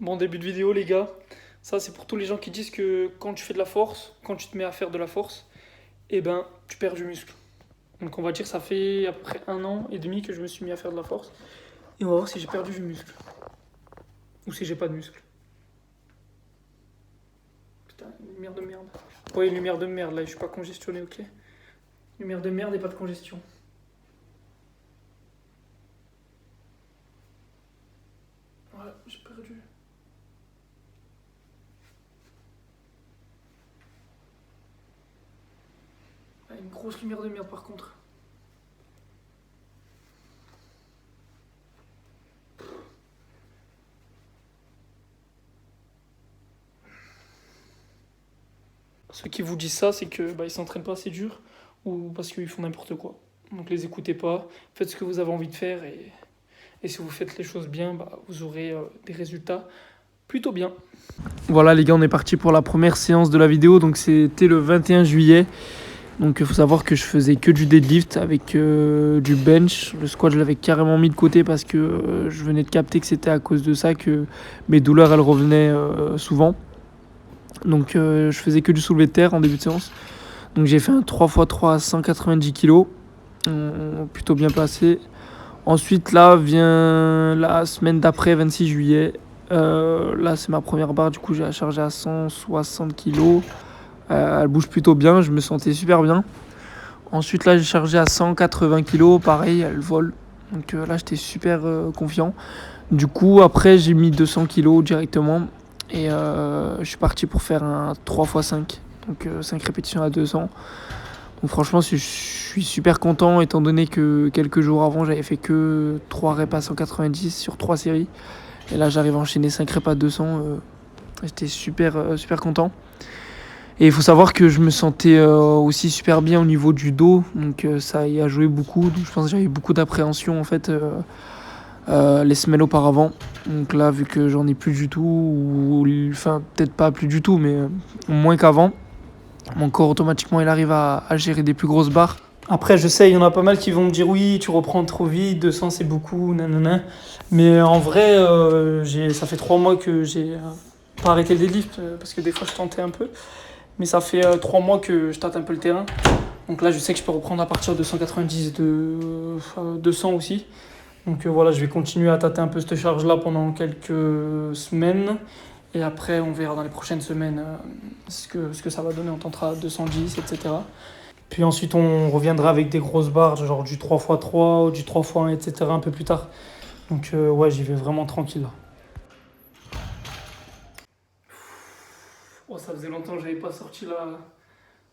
Bon, début de vidéo, les gars. Ça, c'est pour tous les gens qui disent que quand tu fais de la force, quand tu te mets à faire de la force, eh ben, tu perds du muscle. Donc, on va dire, ça fait à peu près 1 an et demi que je me suis mis à faire de la force. Et on va voir si j'ai perdu du muscle. Ou si j'ai pas de muscle. Putain, lumière de merde. Oui, lumière de merde, là, je suis pas congestionné, ok? Lumière de merde et pas de congestion. Ouais, j'ai perdu. Ah, une grosse lumière de merde, par contre. Ceux qui vous disent ça, c'est que ils s'entraînent pas assez dur ou parce qu'ils font n'importe quoi. Donc les écoutez pas, faites ce que vous avez envie de faire et si vous faites les choses bien, vous aurez des résultats plutôt bien. Voilà les gars, on est parti pour la première séance de la vidéo, donc c'était le 21 juillet. Donc il faut savoir que je faisais que du deadlift avec du bench. Le squat je l'avais carrément mis de côté parce que je venais de capter que c'était à cause de ça que mes douleurs elles revenaient souvent. Donc je faisais que du soulevé de terre en début de séance. Donc j'ai fait un 3x3 à 190 kg, plutôt bien placé. Ensuite là vient la semaine d'après, 26 juillet. Là c'est ma première barre, du coup j'ai la chargé à 160 kg. Elle bouge plutôt bien, je me sentais super bien. Ensuite là j'ai chargé à 180 kg, pareil elle vole. Donc là j'étais super confiant. Du coup après j'ai mis 200 kg directement. Et je suis parti pour faire un 3x5. Donc 5 répétitions à 200. Donc franchement, je suis super content étant donné que quelques jours avant, j'avais fait que 3 reps à 190 sur 3 séries. Et là, j'arrive à enchaîner 5 reps à 200. J'étais super content. Et il faut savoir que je me sentais aussi super bien au niveau du dos. Donc ça y a joué beaucoup. Donc, je pense que j'avais beaucoup d'appréhension en fait les semaines auparavant. Donc là, vu que j'en ai plus du tout, ou enfin peut-être pas plus du tout, mais moins qu'avant, mon corps automatiquement il arrive à gérer des plus grosses barres. Après, je sais, il y en a pas mal qui vont me dire oui, tu reprends trop vite, 200 c'est beaucoup, nanana. Mais en vrai, ça fait 3 mois que j'ai pas arrêté le deadlift parce que des fois je tentais un peu. Mais ça fait 3 mois que je tâte un peu le terrain. Donc là, je sais que je peux reprendre à partir de 190, de 200 aussi. Donc voilà, je vais continuer à tâter un peu cette charge-là pendant quelques semaines. Et après, on verra dans les prochaines semaines ce que ça va donner. On tentera 210, etc. Puis ensuite, on reviendra avec des grosses barres, genre du 3x3 ou du 3x1, etc. un peu plus tard. Donc ouais, j'y vais vraiment tranquille là. Oh, ça faisait longtemps que j'avais pas sorti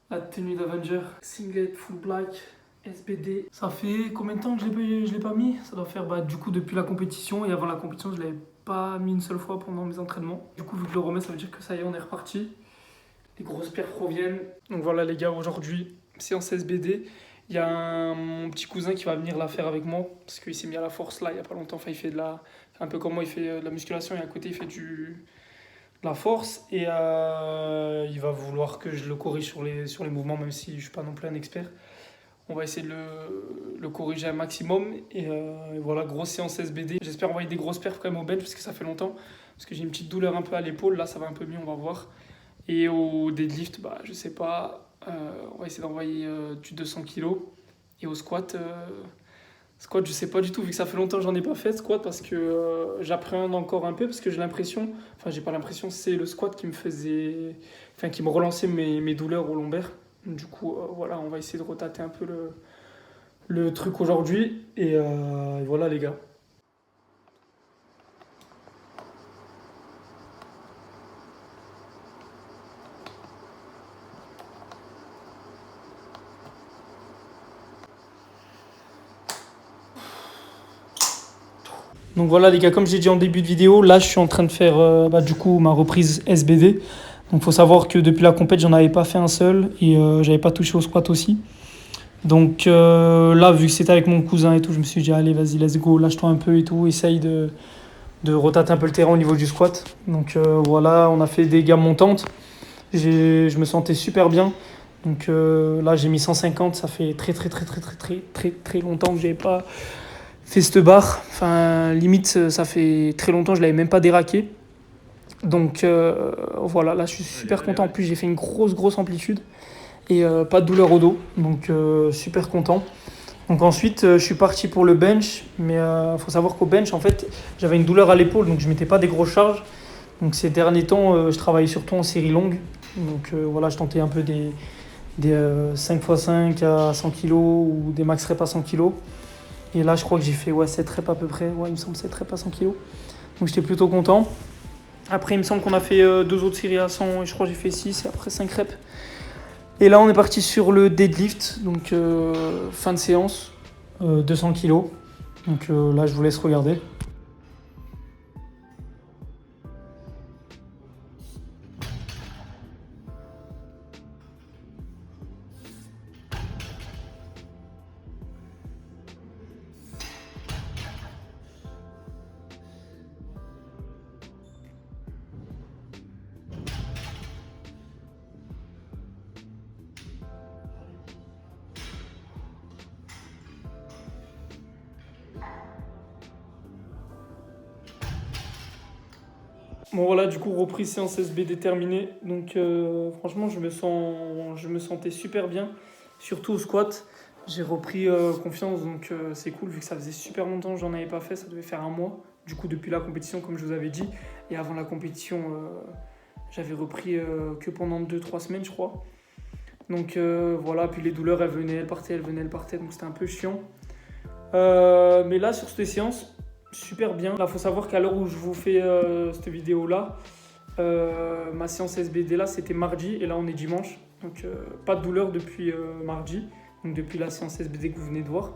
la tenue d'Avenger. Singlet, full black, SBD. Ça fait combien de temps que je l'ai pas mis? Ça doit faire du coup depuis la compétition. Et avant la compétition, je l'avais pas mis une seule fois pendant mes entraînements. Du coup, vu que je le remets, ça veut dire que ça y est, on est reparti. Les grosses perfs reviennent. Donc voilà les gars, aujourd'hui, séance SBD. Il y a mon petit cousin qui va venir la faire avec moi. Parce qu'il s'est mis à la force là, il y a pas longtemps. Enfin, il fait un peu comme moi, il fait de la musculation et à côté, il fait de la force. Et il va vouloir que je le corrige sur les mouvements, même si je suis pas non plus un expert. On va essayer de le corriger un maximum. Et voilà, grosse séance SBD. J'espère envoyer des grosses perfs quand même au bench parce que ça fait longtemps. Parce que j'ai une petite douleur un peu à l'épaule. Là, ça va un peu mieux, on va voir. Et au deadlift, je sais pas. On va essayer d'envoyer du 200 kg. Et au squat, je sais pas du tout. Vu que ça fait longtemps que j'en ai pas fait, squat, parce que j'appréhende encore un peu. Parce que j'ai l'impression, enfin, j'ai pas l'impression, c'est le squat qui me faisait. Enfin, qui me relançait mes douleurs au lombaire. Du coup, voilà, on va essayer de retâter un peu le truc aujourd'hui. Et voilà, les gars. Donc voilà, les gars, comme j'ai dit en début de vidéo, là, je suis en train de faire du coup ma reprise SBD. Donc faut savoir que depuis la compète, j'en avais pas fait un seul et j'avais pas touché au squat aussi. Donc là, vu que c'était avec mon cousin et tout, je me suis dit, allez, vas-y, let's go, lâche-toi un peu et tout, essaye de retâter un peu le terrain au niveau du squat. Donc voilà, on a fait des gammes montantes. Je me sentais super bien. Donc là, j'ai mis 150, ça fait très longtemps que j'avais pas fait cette barre. Enfin, limite, ça fait très longtemps que je l'avais même pas déraqué. Donc voilà, là je suis super content. En plus j'ai fait une grosse amplitude et pas de douleur au dos. Donc super content. Donc ensuite je suis parti pour le bench. Mais il faut savoir qu'au bench en fait j'avais une douleur à l'épaule donc je mettais pas des grosses charges. Donc ces derniers temps je travaillais surtout en série longue. Donc voilà, je tentais un peu des 5x5 à 100 kg ou des max reps à 100 kg. Et là, je crois que j'ai fait 7 reps à peu près. Ouais, il me semble 7 reps à 100 kg. Donc j'étais plutôt content. Après, il me semble qu'on a fait deux autres séries à 100 et je crois que j'ai fait 6 et après 5 reps. Et là, on est parti sur le deadlift. Donc fin de séance, 200 kg. Donc là, je vous laisse regarder. Bon voilà, du coup, reprise séance SBD terminée. Donc franchement, je me sentais super bien, surtout au squat. J'ai repris confiance, donc c'est cool, vu que ça faisait super longtemps que j'en avais pas fait, ça devait faire un mois. Du coup, depuis la compétition, comme je vous avais dit. Et avant la compétition, j'avais repris que pendant 2 3 semaines, je crois. Donc voilà, puis les douleurs, elles venaient, elles partaient, donc c'était un peu chiant. Mais là, sur cette séance, super bien. Là, faut savoir qu'à l'heure où je vous fais cette vidéo-là, ma séance SBD là, c'était mardi et là, on est dimanche. Donc, pas de douleur depuis mardi, donc depuis la séance SBD que vous venez de voir.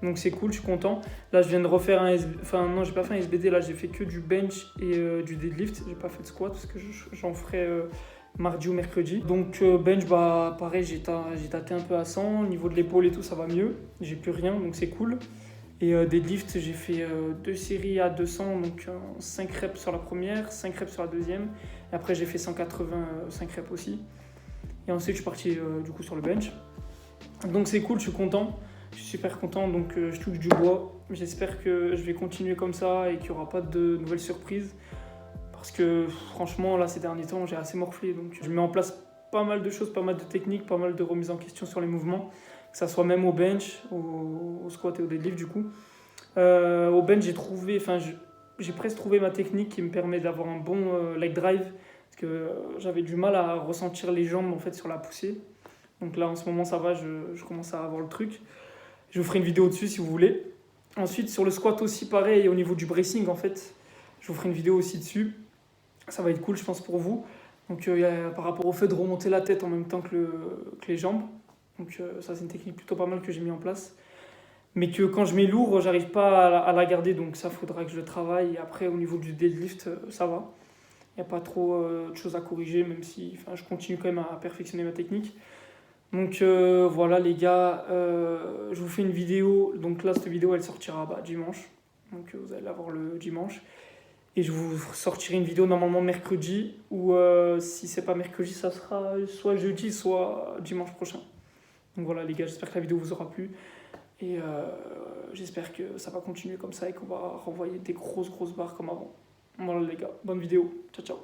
Donc, c'est cool, je suis content. Là, je viens de refaire un SBD. Enfin, non, j'ai pas fait un SBD. Là, j'ai fait que du bench et du deadlift. J'ai pas fait de squat parce que j'en ferai mardi ou mercredi. Donc, bench, bah, pareil, j'ai tâté un peu à 100. Au niveau de l'épaule et tout, ça va mieux. J'ai plus rien, donc c'est cool. Et deadlift, j'ai fait 2 séries à 200, donc 5 reps sur la première, 5 reps sur la deuxième. Et après, j'ai fait 185 reps aussi. Et ensuite, je suis parti du coup sur le bench. Donc c'est cool, je suis content. Je suis super content, donc je touche du bois. J'espère que je vais continuer comme ça et qu'il n'y aura pas de nouvelles surprises. Parce que franchement, là, ces derniers temps, j'ai assez morflé. Donc je mets en place pas mal de choses, pas mal de techniques, pas mal de remises en question sur les mouvements. Que ça soit même au bench, au squat et au deadlift du coup. Au bench, j'ai presque trouvé ma technique qui me permet d'avoir un bon leg drive. Parce que j'avais du mal à ressentir les jambes en fait sur la poussée. Donc là, en ce moment, ça va, je commence à avoir le truc. Je vous ferai une vidéo dessus si vous voulez. Ensuite, sur le squat aussi, pareil, au niveau du bracing, en fait, je vous ferai une vidéo aussi dessus. Ça va être cool, je pense, pour vous. Donc, par rapport au fait de remonter la tête en même temps que les jambes. Donc, ça, c'est une technique plutôt pas mal que j'ai mis en place. Mais que quand je mets lourd, j'arrive pas à la garder. Donc, ça, faudra que je le travaille. Et après, au niveau du deadlift, ça va. Il n'y a pas trop de choses à corriger, même si je continue quand même à perfectionner ma technique. Donc voilà les gars, je vous fais une vidéo. Donc là, cette vidéo, elle sortira dimanche. Donc vous allez la voir le dimanche. Et je vous sortirai une vidéo normalement mercredi. Ou si c'est pas mercredi, ça sera soit jeudi, soit dimanche prochain. Donc voilà les gars, j'espère que la vidéo vous aura plu. Et j'espère que ça va continuer comme ça et qu'on va renvoyer des grosses barres comme avant. Voilà les gars, bonne vidéo. Ciao ciao.